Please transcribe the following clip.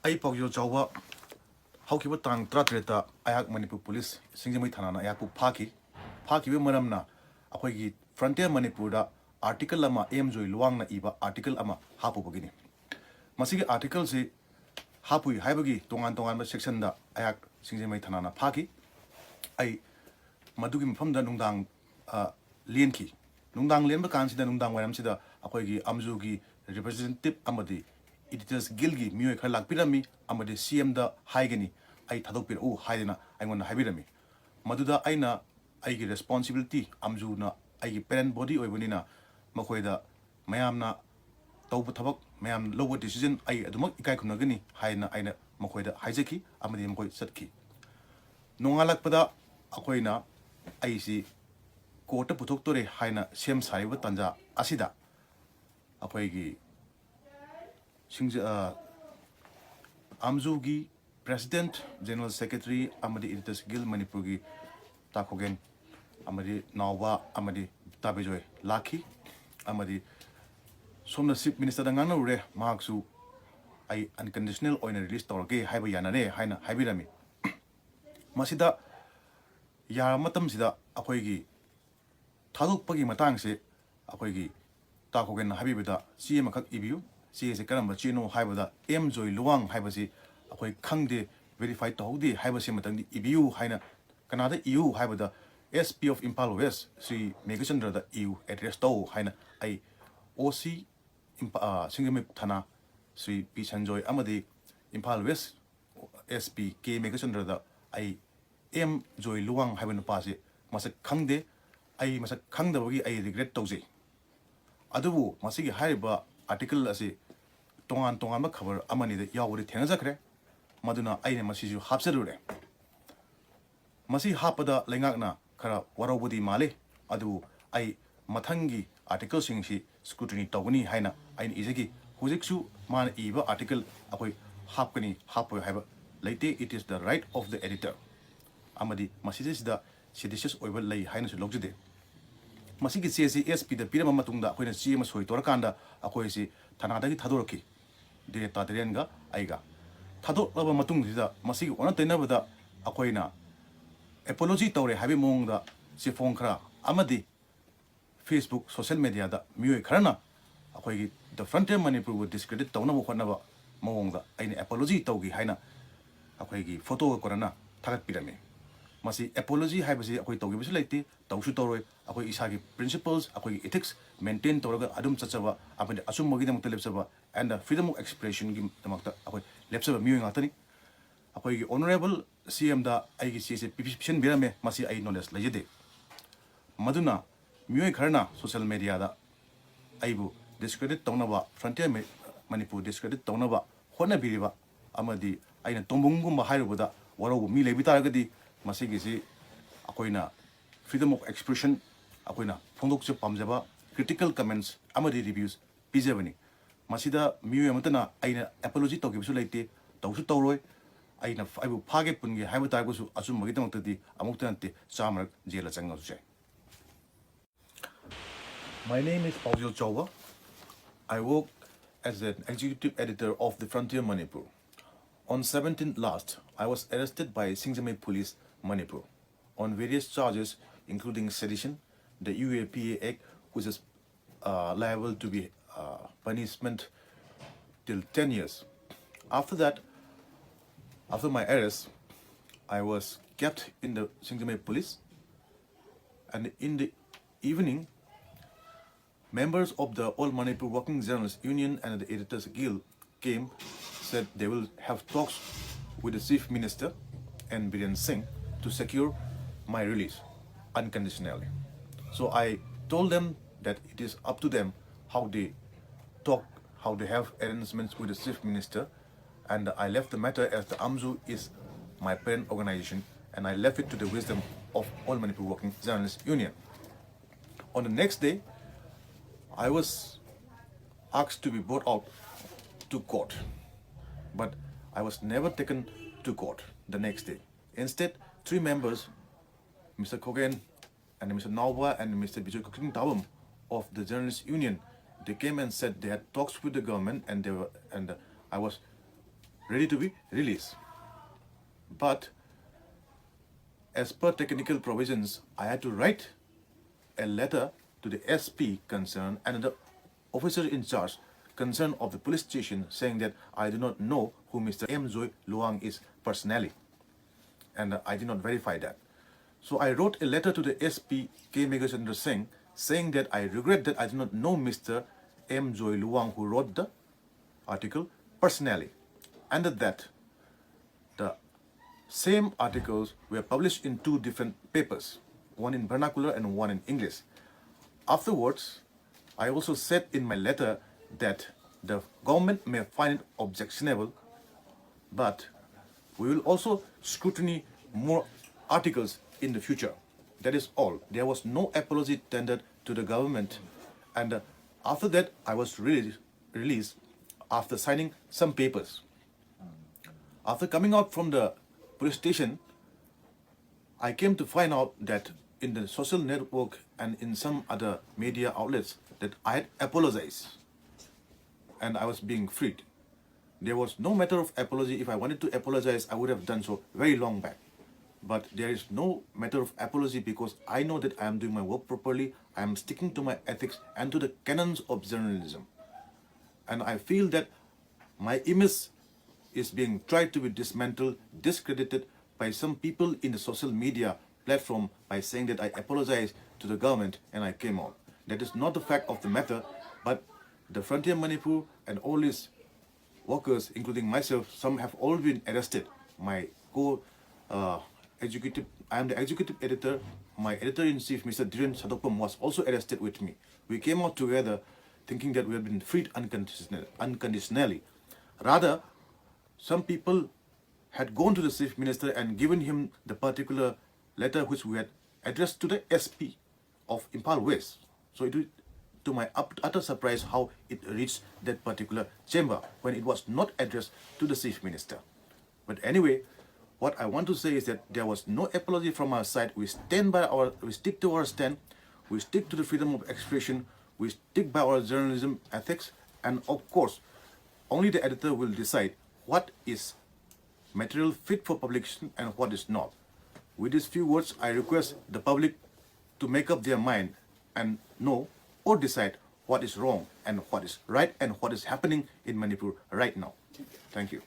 I Paojel Chaoba, Hokiba Tang Tratreta, Ayak Manipur Police, Singami Tanana, Ayapu Paki, Maramna, Akwagi, Frontier Manipura, Article Lama, Emjoy Luangna Iba, Article Ama, Hapu Bogini. Masigi article say Hapui, Haibagi, Tongan section da Ayak Singami Tanana Paki, I Madugim from the Nungdang Lienki. Nungdang Lemba Kansi, the Nungdang Wamsida, Akwagi, Amzugi, representative Amadi. Editors Gilgi, Muek Halak Pirami, Amade CM the Haigani, I Tadopir, oh, Haina, I want to Habirami. Maduda Aina, I get responsibility, Amjuna, I get parent body or Bunina, Makoida, Mayamna, Taubutabak, Mayam lower decision, I adumok Ikakunagani, Haina, Aina, Makoida, Hizeki, Amadi Mkoi Satki. Nongalak Pada, Akoina, I see Kota Putokore, Haina, Shem Saiva Tanja, Asida, Akoigi. Amzugi President General Secretary Amadi Editors Guild Manipurgi Takogen Amadi Nawa Amadi Tabejoy Laki Amadi Somna Chief Minister Dangana Ure Marksu I unconditional oil release Torge Haibayanare Haina Haibirami Masida Yaramatam Sida Akoigi Taduk Pagi Matangse Akoigi Takogen Habibida CM Ibu Si is a Karamba Chino Haibada, M Joy Luang Haibasi, a quite Kangde, verified to Hodi, Haibasimatan, Ibu, Haina, Canada EU Haibada, SP of Impalo West, Sri Megasandra, the EU, address to Haina, I OC Singami Tana, Sri P. Sanjoy Amadi, Impalo West, SP K Megasandra, the I M Joy Luang Haiban Pasi, Masa Kangde, I Masa Kangda, I regret Tozi. Adu, Masigi Haiba article as a Tongan cover Amani the Yawuri Tenazakre, Maduna Aina Masiju Hapsadure. Masi Hapada Lengagna, Kara Warabudi Male, Adu I Matangi article singshi scrutiny Toguni Haina, Ain Izeki, Huziksu Man Eva article Akoi Hapkani Hapo Haba. Leite it is the right of the editor. Amadi Masis the seditious over lay Highness Logide. Masiki CSP the Pirama Matunda, when a CM Soi Torakanda, Akoisi, Tanadaki Tadoroki, De Tadrianga, Aiga. Tado Lava Matungida, Masiki, one of the never the Akoina. Apology Tore, having mong the Sifonkra, Amadi, Facebook, social media, the Mue Karana, Akoi, the frontier Manipur would discredit Tonamo Honava, Monga, any apology Togi Haina, Akoigi, photo Korana, Tagat Pirami. Masi apology Haibasi, Akoi Togi Visilati, Taushu Tore, Akoi Isagi principles, Akoi ethics, maintain Toraga, Adum Satsava, Apend Asum Mogidam Telipsava, and the freedom of expression Gim Tamakta, Akoi Lepsava Mewing Atani. Akoi Honorable CM da IGC Pipishin Birame, Masi I knowledge Lajede. Maduna, Mue Karna, social media da Aibu, discredit Tonava, frontier Manipur, discredit Tonava, Hona Biriva, Amadi, Aina Tombungum Hairuda, Waro Mile Vitagadi. Masigisi, Akoina, freedom of expression, Akoina, Pondokse Pamjaba, critical comments, Amadi reviews, Pizavani. Masida, Muamutana, Aina, apology to give Sulate, Tausu Toroi, Aina, I will Page Pungi, Habitagus, Asum Magitamati, Amutante, Samar, Jela Sangose. My name is Paojel Chaoba. I work as an executive editor of the Frontier Manipur. On 17th last, I was arrested by Singame Police Manipur on various charges including sedition, the UAPA Act, which is liable to be punishment till 10 years. After that, after my arrest, I was kept in the Singame Police, and in the evening, members of the All Manipur Working Journalists Union and the Editors Guild came, said they will have talks with the Chief Minister and Biren Singh to secure my release unconditionally. So I told them that it is up to them how they talk, how they have arrangements with the Chief Minister, and I left the matter as the AMZU is my parent organization, and I left it to the wisdom of All Manipur Working Journalists Union. On the next day, I was asked to be brought out to court, but I was never taken to court the next day. Instead, 3 members, Mr. Kogen and Mr. Nawa and Mr. Bijay Cooking Tabum of the Journalists Union, they came and said they had talks with the government, and I was ready to be released. But as per technical provisions, I had to write a letter to the SP concerned and the officer in charge concerned of the police station saying that I do not know who Mr. M. Zoe Luang is personally. And I did not verify that. So I wrote a letter to the SP K. Megachandra Singh saying that I regret that I do not know Mr. M. Zoe Luang who wrote the article personally. And that the same articles were published in 2 different papers, one in vernacular and one in English. Afterwards, I also said in my letter that the government may find it objectionable, but we will also scrutiny more articles in the future. That is all. There was no apology tendered to the government. And after that, I was released after signing some papers. After coming out from the police station, I came to find out that in the social network and in some other media outlets that I had apologized and I was being freed. There was no matter of apology. If I wanted to apologize, I would have done so very long back. But there is no matter of apology because I know that I am doing my work properly. I am sticking to my ethics and to the canons of journalism. And I feel that my image is being tried to be dismantled, discredited by some people in the social media platform by saying that I apologize to the government and I came out. That is not the fact of the matter, but the Frontier Manipur and all these workers, including myself, some have all been arrested. My executive, I am the executive editor. My editor-in-chief, Mr. Dhiren Sadokpam, was also arrested with me. We came out together thinking that we had been freed unconditionally. Rather, some people had gone to the chief minister and given him the particular letter which we had addressed to the SP of Impal West. So it was to my utter surprise how it reached that particular chamber when it was not addressed to the chief minister. But anyway, what I want to say is that there was no apology from our side. We stick to our stand. We stick to the freedom of expression. We stick by our journalism ethics. And of course, only the editor will decide what is material fit for publication and what is not. With these few words, I request the public to make up their mind and know or decide what is wrong and what is right and what is happening in Manipur right now. Thank you.